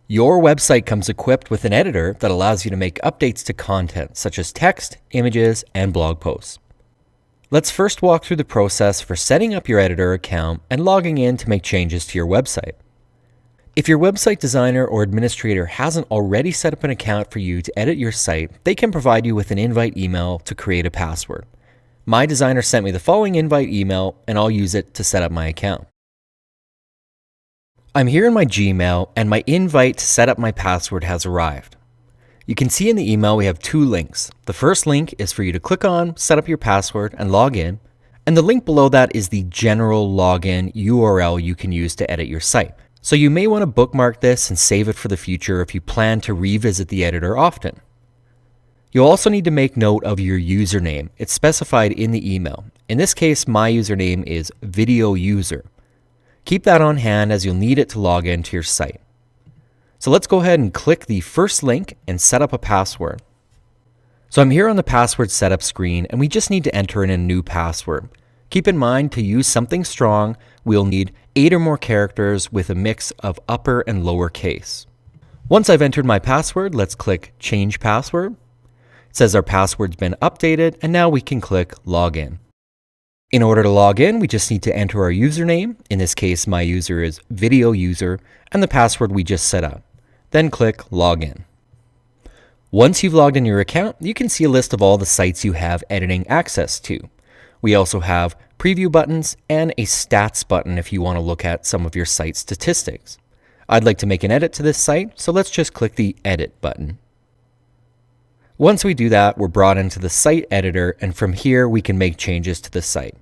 Your website comes equipped with an editor that allows you to make updates to content such as text, images, and blog posts. Let's first walk through the process for setting up your editor account and logging in to make changes to your website. If your website designer or administrator hasn't already set up an account for you to edit your site, they can provide you with an invite email to create a password. My designer sent me the following invite email, and I'll use it to set up my account. I'm here in my Gmail, and my invite to set up my password has arrived. You can see in the email we have two links. The first link is for you to click on, set up your password, and log in. And the link below that is the general login URL you can use to edit your site. So you may want to bookmark this and save it for the future if you plan to revisit the editor often. You'll also need to make note of your username. It's specified in the email. In this case, my username is video user. Keep that on hand as you'll need it to log into your site. So let's go ahead and click the first link and set up a password. So I'm here on the password setup screen, and we just need to enter in a new password. Keep in mind, to use something strong, we'll need 8 or more characters with a mix of upper and lower case. Once I've entered my password, let's click Change Password. It says our password's been updated, and now we can click Login. In order to log in, we just need to enter our username. In this case, my user is video user, and the password we just set up. Then click Login. Once you've logged in your account, you can see a list of all the sites you have editing access to. We also have preview buttons and a stats button if you want to look at some of your site statistics. I'd like to make an edit to this site, so let's just click the Edit button. Once we do that, we're brought into the site editor, and from here we can make changes to the site.